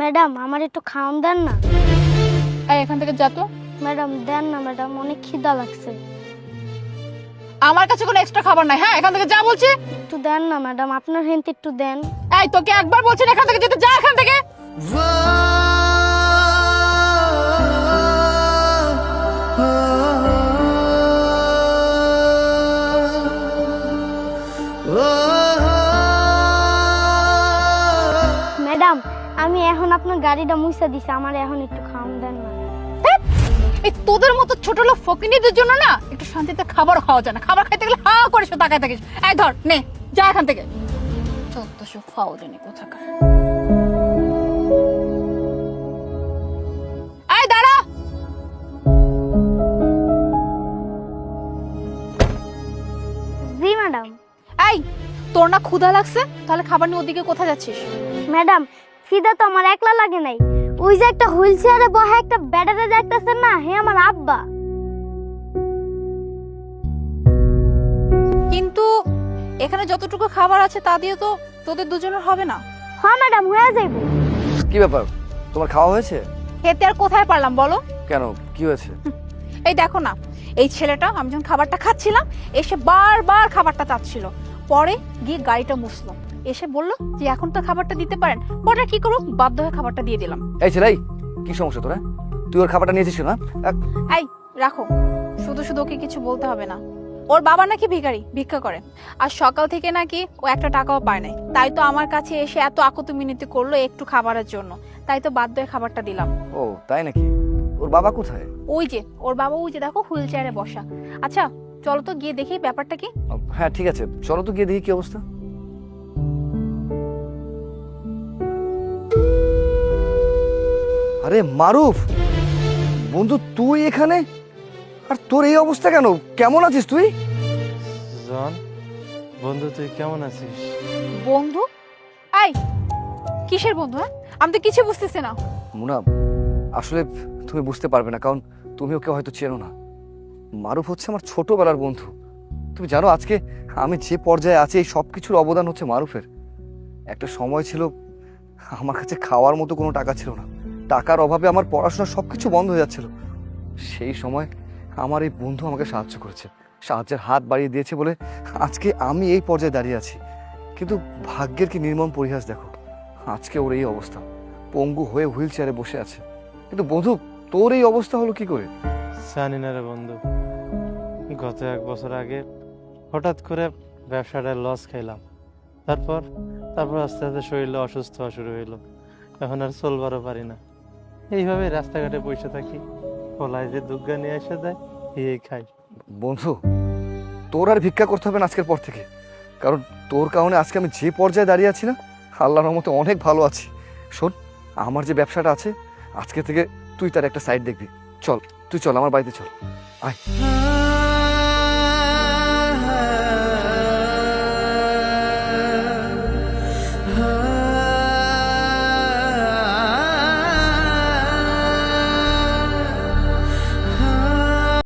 Madam আমার একটু খাওন দেন না। এই এখান থেকে যা তো। ম্যাডাম দেন না ম্যাডাম, অনেক খিদা লাগছে। আমার কাছে কোনো এক্সট্রা খাবার নাই, হ্যাঁ এখান থেকে যা বলছি। একটু দেন না ম্যাডাম, আপনার হেনতে একটু দেন। এই তোকে একবার বলছি না এখান থেকে যেতে, যা এখান থেকে। ম্যাডাম আমি এখন আপনার গাড়িটা মুইসা দিছি, আমার এখন একটু খাওন দেন না। এই তোদের মতো ছোট লোক ফকিনীদের জন্য না একটু শান্তিতে খাবার খাওয়া যায় না। খাবার খাইতে গেলে হা করে শুধু তাকায় থাকিস। এই ধর নে, যা এখান থেকে। চত্বশো খাওয়া জানি কোথাকার। এই দাঁড়া। জি ম্যাডাম। এই তোর না ক্ষুধা লাগছে, তাহলে খাবার নিয়ে ওদিকে কোথায় যাচ্ছিস? ম্যাডাম খিদা তো আমার একলা লাগে নাই, ওই যে একটা হুইল চেয়ারে বসে একটা ব্যাটারে দেখতেছেন না, হে আমার আব্বা। কিন্তু এখানে যতটুকু খাবার আছে তা দিয়ে তো তোদের দুজনের হবে না। হ্যাঁ ম্যাডাম হয়ে যাইব। কি ব্যাপার, তোমার খাওয়া হয়েছে? খেতে আর কোথায় পারলাম বলো? কেন, কি হয়েছে? এই দেখো না, এই ছেলেটা আমি যখন খাবারটা খাচ্ছিলাম এসে বারবার খাবারটা চাচ্ছিল। পরে গিয়ে গাড়িটা মুছলো, এসে বললো যে এখন তো খাবারটা দিতে পারেন। পরে কি করবো, বাধ্য হয়ে খাবারটা দিয়ে দিলাম। এই ছেলে, কি সমস্যা তোরা? তুই ওর খাবারটা নিয়েছিস না? এই রাখো, শুধু শুধু ওকে কিছু বলতে হবে না। ওর বাবা নাকি ভিখারি, ভিক্ষা করে, আর সকাল থেকে নাকি ও একটা টাকাও পায় নাই। তাই তো আমার কাছে এসে এত আকুতি মিনতি করলো একটু খাবারের জন্য, তাই তো বাধ্য হয়ে খাবারটা দিলাম। ও তাই নাকি? ওর বাবা কোথায়? ওই যে ওর বাবা, ওই যে দেখো হুইল চেয়ারে বসা। আচ্ছা চলো তো গিয়ে দেখি ব্যাপারটা কি। হ্যাঁ ঠিক আছে, চলো তো গিয়ে দেখি কি অবস্থা। আরে মারুফ বন্ধু, তুই এখানে? আর তোর এই অবস্থা কেন? কেমন আছিস তুই? জন, বন্ধু তুই কেমন আছিস? বন্ধু? এই কিসের বন্ধু? হ্যাঁ আমি তো কিছু বুঝতেছি না। মুনা, আসলে তুমি বুঝতে পারবে না, কারণ তুমি ওকে হয়তো চেনো না। মারুফ হচ্ছে আমার ছোটবেলার বন্ধু। তুমি জানো আজকে আমি যে পর্যায়ে আছি এই সব কিছুর অবদান হচ্ছে মারুফের। একটা সময় ছিল আমার কাছে খাওয়ার মতো কোনো টাকা ছিল না, টাকার অভাবে আমার পড়াশোনা সবকিছু বন্ধ হয়ে যাচ্ছিল। সেই সময় আমার এই বন্ধু আমাকে সাহায্য করেছে, সাহায্যের হাত বাড়িয়ে দিয়েছে বলে আজকে আমি এই পর্যায়ে দাঁড়িয়ে আছি। কিন্তু ভাগ্যের কি নির্মম পরিহাস দেখো, আজকে ওর এই অবস্থা, পঙ্গু হয়ে হুইল চেয়ারে বসে আছে। কিন্তু বন্ধু, তোর এই অবস্থা হলো কি করে? জানি না রে বন্ধু, গত 1 বছর আগে হঠাৎ করে ব্যবসাটায় লস খাইলাম। তারপর আস্তে আস্তে শরীরে অসুস্থ হওয়া শুরু হইলো। এখন আর চলবারও পারি না, এইভাবে রাস্তাঘাটে বসে থাকি। খোলায় যে দুগ্গা নিয়ে এসে দেয় এই খাই। বন্ধু, তোর আর ভিক্ষা করতে হবে না আজকের পর থেকে, কারণ তোর কারণে আজকে আমি যে পর্যায়ে দাঁড়িয়ে আছি না, আল্লাহর রহমতে অনেক ভালো আছি। শোন, আমার যে ব্যবসাটা আছে আজকে থেকে তুই তার একটা সাইড দেখবি। চল, তুই চল আমার বাড়িতে চল, আয়।